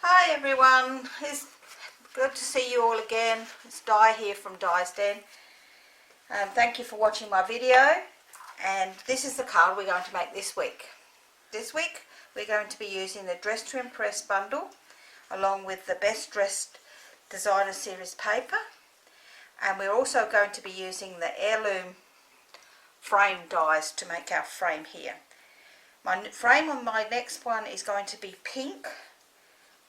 Hi everyone, it's good to see you all again. It's Di here from Di's Den. Thank you for watching my video, and this is the card we're going to make this week. This week we're going to be using the Dress to Impress bundle along with the Best Dressed Designer Series paper, and we're also going to be using the Heirloom Frame dies to make our frame here. My frame on my next one is going to be pink,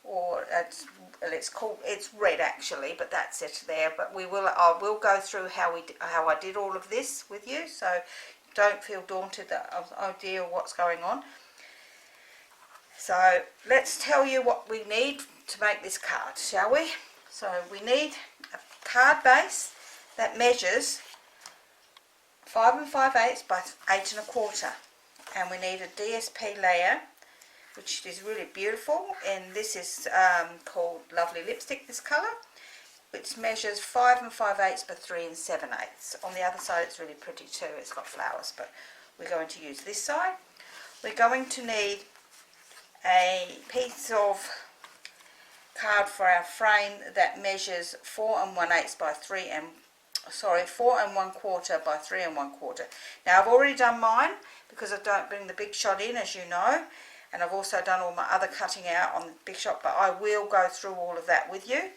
or it's red actually, but that's it there. But I will go through how I did all of this with you, so don't feel daunted of the idea of what's going on. So let's tell you what we need to make this card, shall we? So we need a card base that measures 5 5/8 by 8 1/4, and we need a DSP layer, which is really beautiful, and this is called Lovely Lipstick, this colour, which measures 5 5/8 by 3 7/8. On the other side it's really pretty too, it's got flowers, but we're going to use this side. We're going to need a piece of card for our frame that measures 4 1/8 by 4 1/4 by 3 1/4. Now I've already done mine because I don't bring the Big Shot in, as you know. And I've also done all my other cutting out on the Big Shot, but I will go through all of that with you.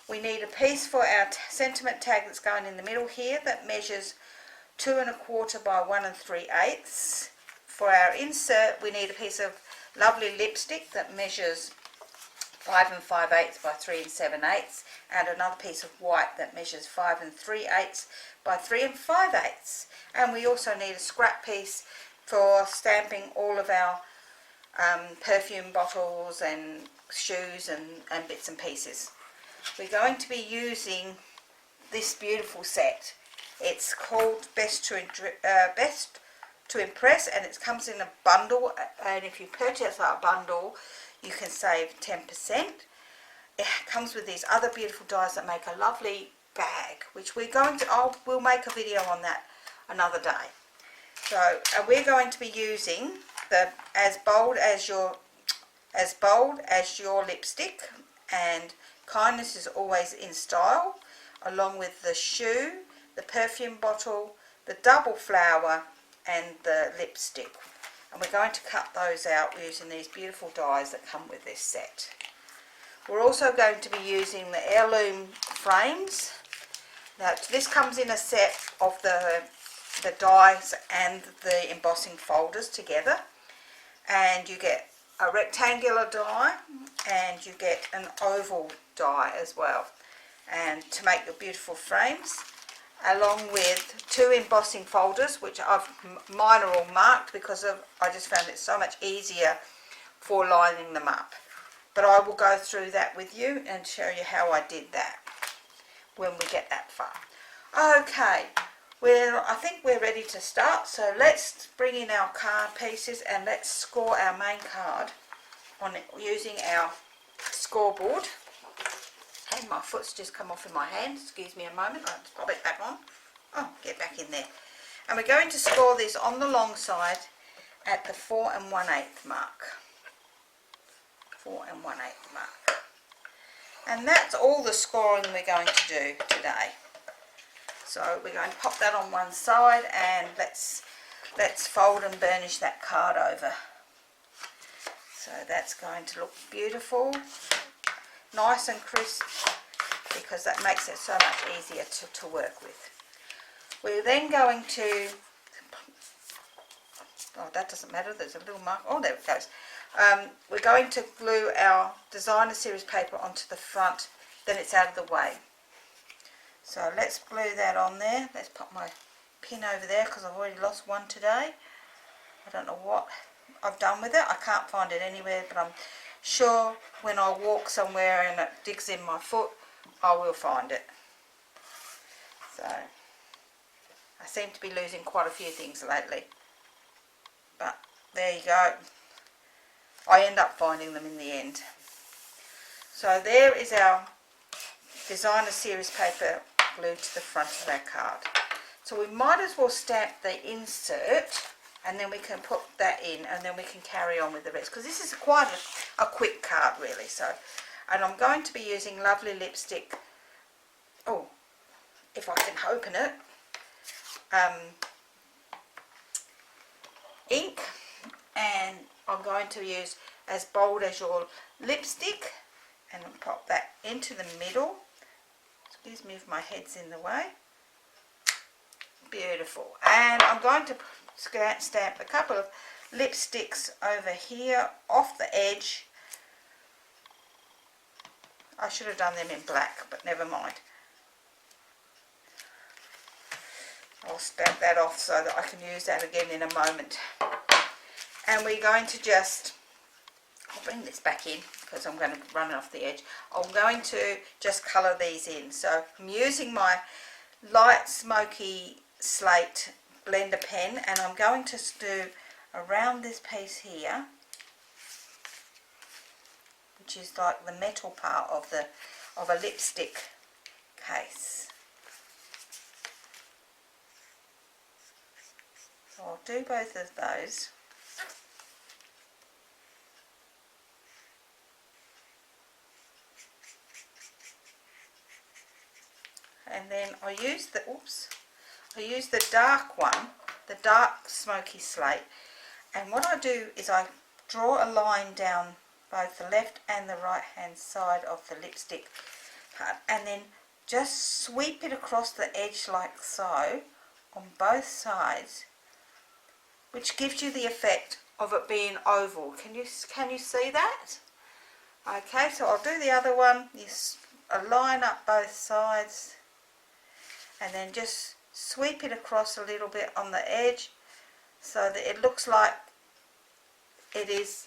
We need a piece for our sentiment tag that's going in the middle here that measures 2 1/4 by 1 3/8. For our insert, we need a piece of Lovely Lipstick that measures 5 5/8 by 3 7/8, and another piece of white that measures 5 3/8 by 3 5/8. And we also need a scrap piece for stamping all of our perfume bottles and shoes and bits and pieces. We're going to be using this beautiful set. It's called Best to Impress, and it comes in a bundle, and if you purchase that bundle you can save 10%. It comes with these other beautiful dies that make a lovely bag, which we'll make a video on that another day. So we're going to be using the as bold as your lipstick, and Kindness is Always in Style, along with the shoe, the perfume bottle, the double flower, and the lipstick. And we're going to cut those out using these beautiful dies that come with this set. We're also going to be using the Heirloom Frames. Now this comes in a set of the dies and the embossing folders together, and you get a rectangular die and you get an oval die as well, and to make your beautiful frames, along with 2 embossing folders, which mine are all marked because I just found it so much easier for lining them up. But I will go through that with you and show you how I did that when we get that far. Okay, I think we're ready to start, so let's bring in our card pieces and let's score our main card on it using our scoreboard. And my foot's just come off in my hand, excuse me a moment, I'll just pop it back on. Oh, get back in there. And we're going to score this on the long side at the 4 1/8 mark. 4 1/8 mark. And that's all the scoring we're going to do today. So we're going to pop that on one side, and let's fold and burnish that card over. So that's going to look beautiful, nice and crisp, because that makes it so much easier to work with. We're then going to, oh that doesn't matter, there's a little mark, oh there it goes. We're going to glue our designer series paper onto the front, then it's out of the way. So let's glue that on there. Let's put my pin over there because I've already lost one today. I don't know what I've done with it. I can't find it anywhere, but I'm sure when I walk somewhere and it digs in my foot, I will find it. So I seem to be losing quite a few things lately. But there you go. I end up finding them in the end. So there is our designer series paper glued to the front of our card. So we might as well stamp the insert and then we can put that in, and then we can carry on with the rest, because this is quite a quick card really. So, and I'm going to be using Lovely Lipstick, oh, if I can open it, ink, and I'm going to use As Bold As Your Lipstick, and I'll pop that into the middle. Excuse me if my head's in the way. Beautiful. And I'm going to stamp a couple of lipsticks over here off the edge. I should have done them in black, but never mind. I'll stamp that off so that I can use that again in a moment. And we're going to just, I'll bring this back in because I'm going to run it off the edge. I'm going to just colour these in. So I'm using my light smoky slate blender pen, and I'm going to do around this piece here, which is like the metal part of a lipstick case. So I'll do both of those. And then I use the dark one, the dark smoky slate, and what I do is I draw a line down both the left and the right hand side of the lipstick part, and then just sweep it across the edge like so on both sides, which gives you the effect of it being oval. Can you see that? Okay, so I'll do the other one. You line up both sides, and then just sweep it across a little bit on the edge so that it looks like it is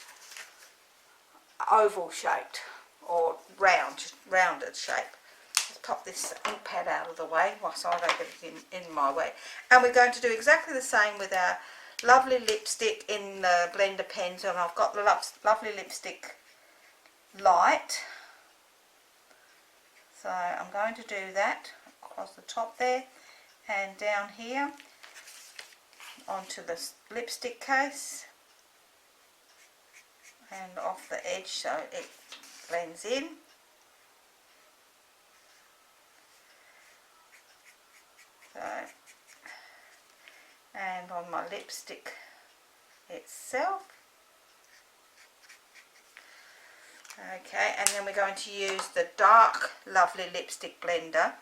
oval shaped or rounded shape. Let's pop this ink pad out of the way whilst I don't get it in my way. And we're going to do exactly the same with our lovely lipstick in the blender pens, and I've got the lovely lipstick light. So I'm going to do that across the top there and down here onto the lipstick case and off the edge so it blends in. So, and on my lipstick itself. Okay, and then we're going to use the dark lovely lipstick blender,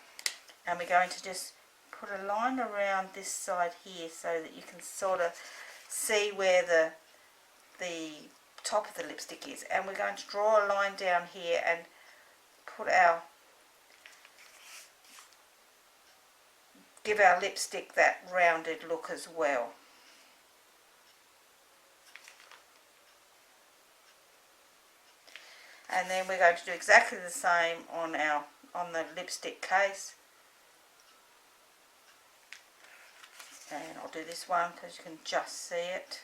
and we're going to just put a line around this side here so that you can sort of see where the top of the lipstick is, and we're going to draw a line down here and give our lipstick that rounded look as well. And then we're going to do exactly the same on the lipstick case. And I'll do this one because you can just see it.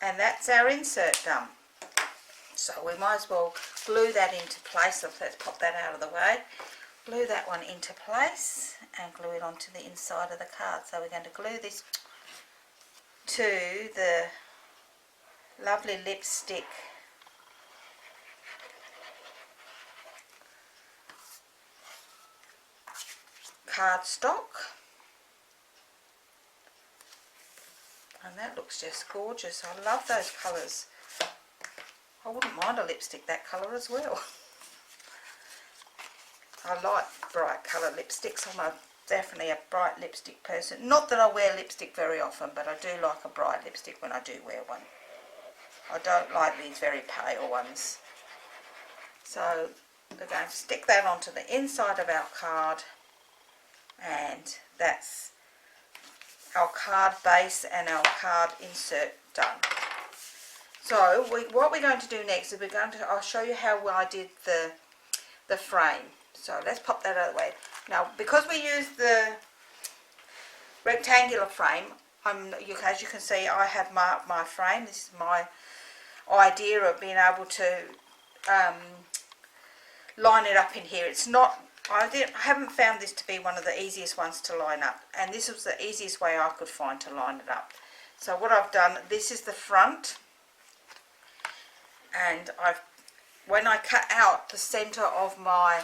And that's our insert done. So we might as well glue that into place. So let's pop that out of the way. Glue that one into place and glue it onto the inside of the card. So we're going to glue this to the lovely lipstick cardstock, and that looks just gorgeous. I love those colours. I wouldn't mind a lipstick that colour as well. I like bright colour lipsticks. I'm definitely a bright lipstick person. Not that I wear lipstick very often, but I do like a bright lipstick when I do wear one. I don't like these very pale ones. So we're going to stick that onto the inside of our card, and that's our card base and our card insert done. So what we're going to do next is I'll show you how I did the frame. So let's pop that out of the way. Now, because we use the rectangular frame, as you can see, I have marked my frame. This is my idea of being able to line it up in here. It's not I haven't found this to be one of the easiest ones to line up, and this was the easiest way I could find to line it up. So what I've done, this is the front, and when I cut out the centre of my,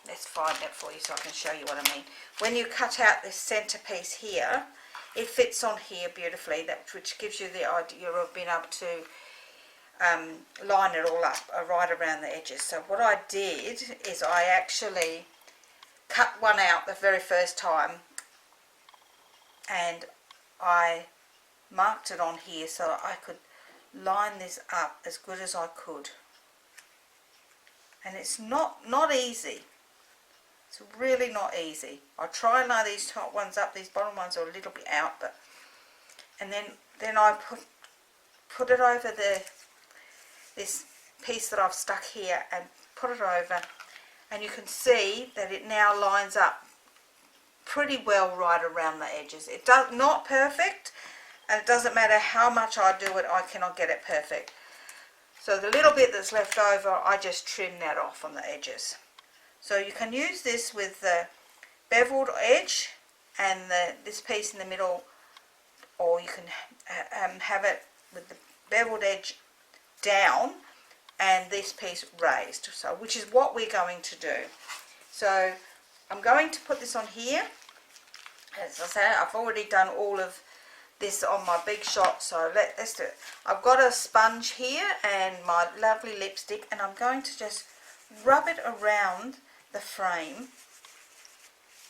let's find it for you so I can show you what I mean. When you cut out this centre piece here, it fits on here beautifully, which gives you the idea of being able to line it all up right around the edges. So what I did is I actually cut one out the very first time, and I marked it on here so I could line this up as good as I could. And it's not easy. It's really not easy. I try and line these top ones up. These bottom ones are a little bit out, but and then I put it over this piece that I've stuck here and put it over, and you can see that it now lines up pretty well right around the edges. It does not perfect, and it doesn't matter how much I do it, I cannot get it perfect. So the little bit that's left over, I just trim that off on the edges. So you can use this with the beveled edge and this piece in the middle, or you can have it with the beveled edge down and this piece raised, so which is what we're going to do. So I'm going to put this on here. As I say, I've already done all of this on my big shot, so let's do it. I've got a sponge here and my lovely lipstick, and I'm going to just rub it around the frame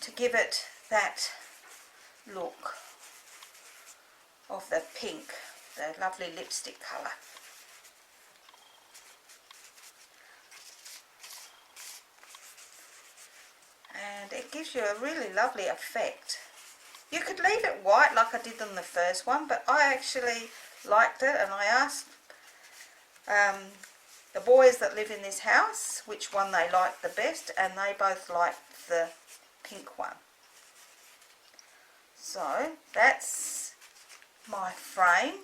to give it that look of the pink, the lovely lipstick colour. And it gives you a really lovely effect. You could leave it white like I did on the first one, but I actually liked it, and I asked the boys that live in this house which one they liked the best, and they both liked the pink one. So that's my frame.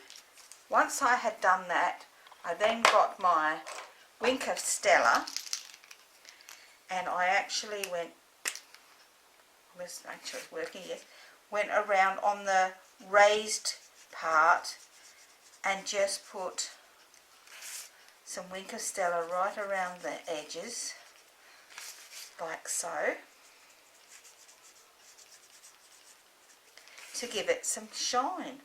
Once I had done that, I then got my wink of Stella, and I actually went around on the raised part and just put some wink of Stella right around the edges, like so, to give it some shine.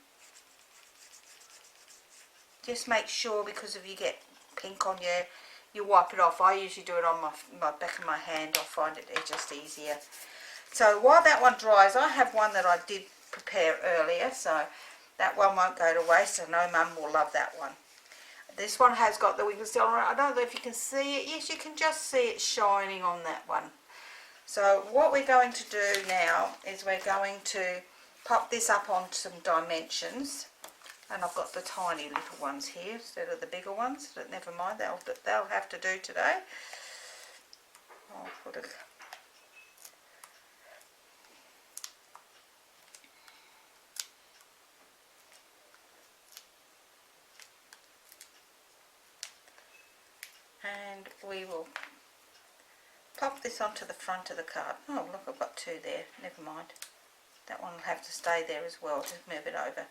Just make sure, because if you get pink on you wipe it off. I usually do it on my back of my hand. I find it just easier. So while that one dries, I have one that I did prepare earlier, so that one won't go to waste. I know Mum will love that one. This one has got the wink of Stella. I don't know if you can see it. Yes, you can just see it shining on that one. So what we're going to do now is we're going to pop this up on some dimensions. And I've got the tiny little ones here instead of the bigger ones, but never mind, they'll have to do today. I'll put it. And we will pop this onto the front of the card. Oh look, I've got two there, never mind. That one will have to stay there as well, just move it over,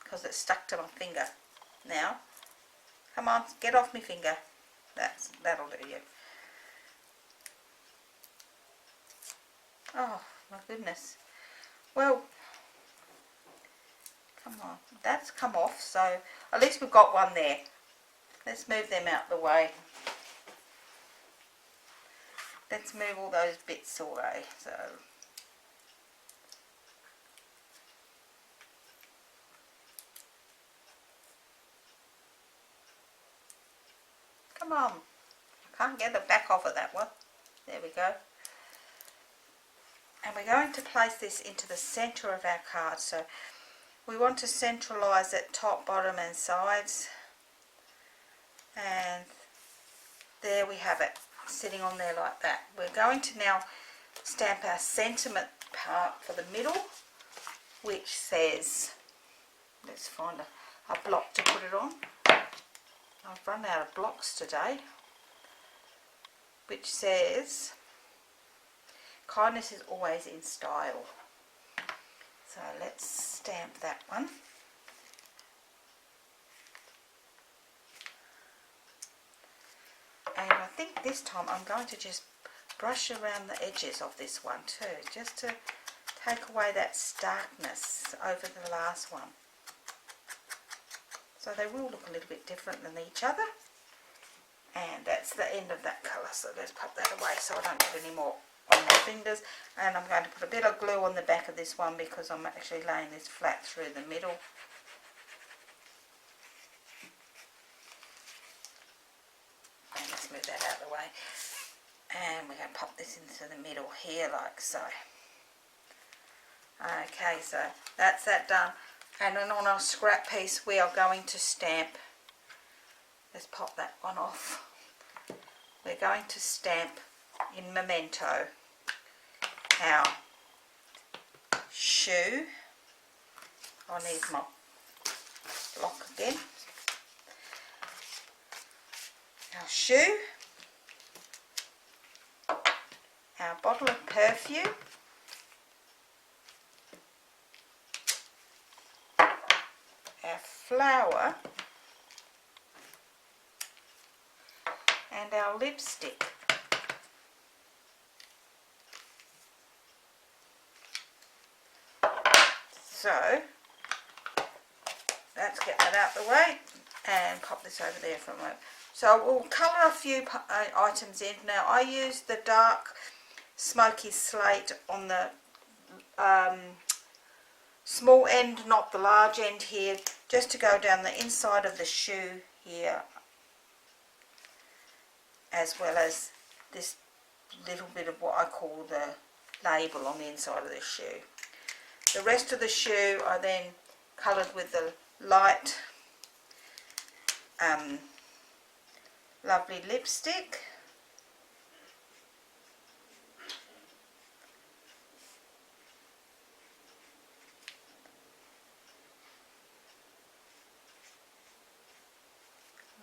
because it's stuck to my finger now. Come on, get off my finger. That'll do you. Oh my goodness. Well, come on, that's come off, so at least we've got one there. Let's move them out the way. Let's move all those bits away. So come on, I can't get the back off of that one. There we go. And we're going to place this into the centre of our card. So we want to centralise it top, bottom and sides. And there we have it, sitting on there like that. We're going to now stamp our sentiment part for the middle, which says, let's find a block to put it on. I've run out of blocks today. which says, kindness is always in style. So let's stamp that one. And I think this time I'm going to just brush around the edges of this one too, just to take away that starkness over the last one. So they will look a little bit different than each other. And that's the end of that colour, so let's pop that away so I don't get any more on my fingers. And I'm going to put a bit of glue on the back of this one because I'm actually laying this flat through the middle. And let's move that out of the way. And we're going to pop this into the middle here like so. Okay, so that's that done. And then on our scrap piece we are going to stamp. Let's pop that one off. We're going to stamp in Memento our shoe. I need my block again. Our shoe. Our bottle of perfume. Our flower. And our lipstick. So let's get that out of the way and pop this over there for a moment. So we'll colour a few items in. Now I use the dark smoky slate on the small end, not the large end here, just to go down the inside of the shoe here, as well as this little bit of what I call the label on the inside of the shoe. The rest of the shoe I then coloured with the light lovely lipstick.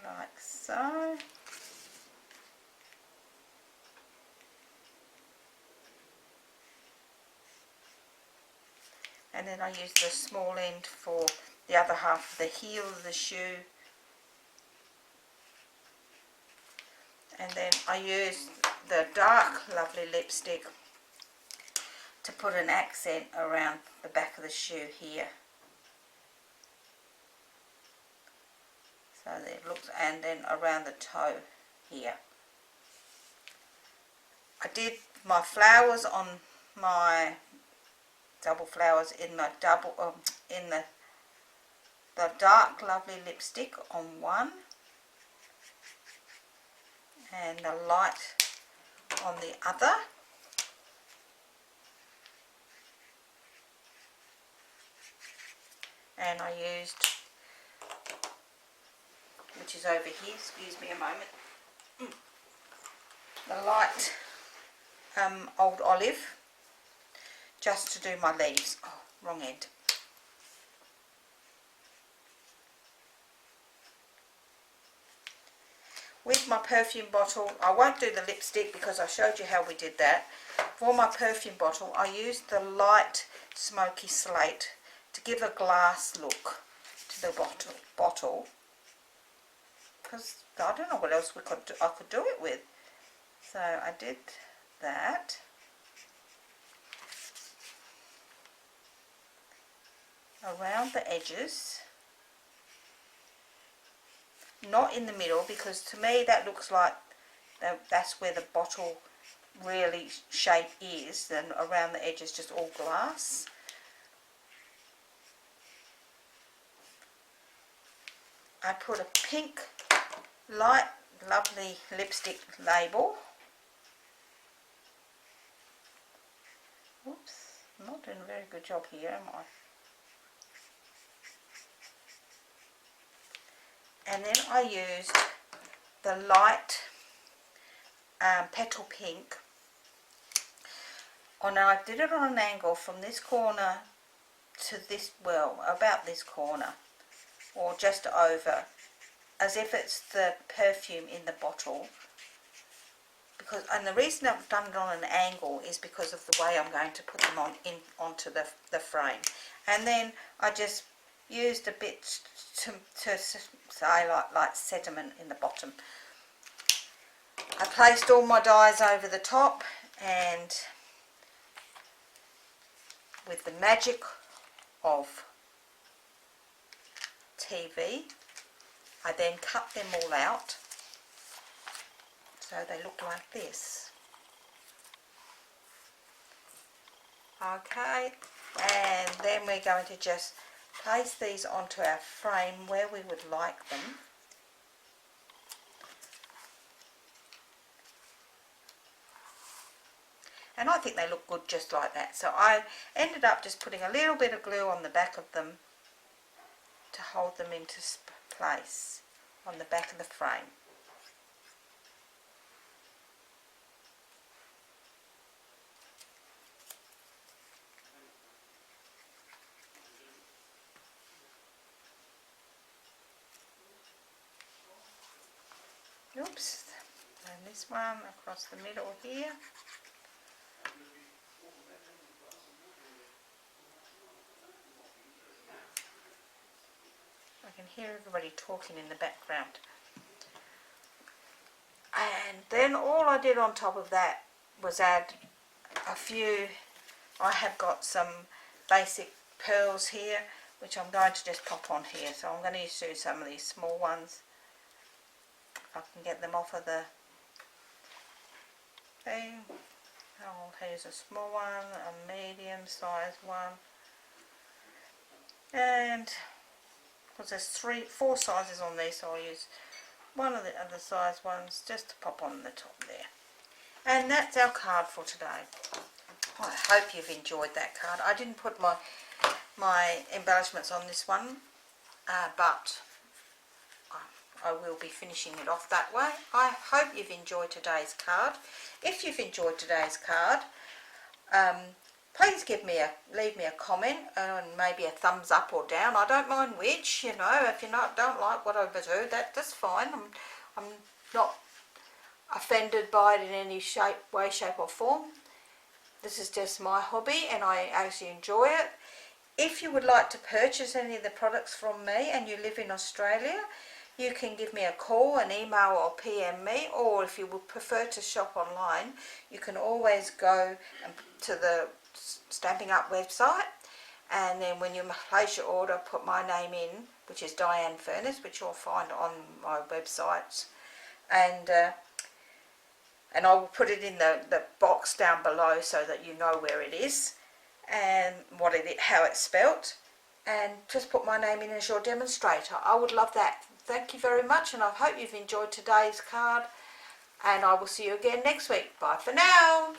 Like so. And then I use the small end for the other half of the heel of the shoe. And then I use the dark lovely lipstick to put an accent around the back of the shoe here. So that it looks, and then around the toe here. I did my flowers on my double flowers in the the dark lovely lipstick on one, and the light on the other. And I used, which is over here, excuse me a moment, the light Old Olive, just to do my leaves. Oh, wrong end. With my perfume bottle, I won't do the lipstick because I showed you how we did that. For my perfume bottle, I used the light smoky slate to give a glass look to the bottle. Because I don't know what else I could do it with. So I did that. Around the edges. Not in the middle, because to me that looks like that's where the bottle really shape is. Then around the edges just all glass. I put a pink light lovely lipstick label. Oops, I'm not doing a very good job here, am I? And then I used the light petal pink. Oh, now I did it on an angle from this corner to this, well, about this corner, or just over, as if it's the perfume in the bottle. and the reason I've done it on an angle is because of the way I'm going to put them onto the frame. And then I just used a bit to say like sediment in the bottom. I placed all my dies over the top, and with the magic of TV, I then cut them all out so they look like this. Okay, and then we're going to just place these onto our frame where we would like them. And I think they look good just like that. So I ended up just putting a little bit of glue on the back of them to hold them into place on the back of the frame. Oops, and this one across the middle here. I can hear everybody talking in the background. And then all I did on top of that was add a few, I have got some basic pearls here, which I'm going to just pop on here. So I'm going to use some of these small ones. I can get them off of the thing. Here's a small one, a medium sized one, and because there's 4 sizes on these, so I'll use one of the other size ones just to pop on the top there. And that's our card for today. I hope you've enjoyed that card. I didn't put my embellishments on this one, but I will be finishing it off that way. I hope you've enjoyed today's card. If you've enjoyed today's card, please leave me a comment and maybe a thumbs up or down. I don't mind which, you know. If you don't like what I do, that's fine. I'm not offended by it in any way, shape or form. This is just my hobby and I actually enjoy it. If you would like to purchase any of the products from me and you live in Australia, you can give me a call, an email or PM me, or if you would prefer to shop online, you can always go to the Stampin Up website, and then when you place your order, put my name in, which is Diane Furness, which you'll find on my website, and I will put it in the box down below so that you know where it is and how it's spelt, and just put my name in as your demonstrator. I would love that. Thank you very much, and I hope you've enjoyed today's card, and I will see you again next week. Bye for now.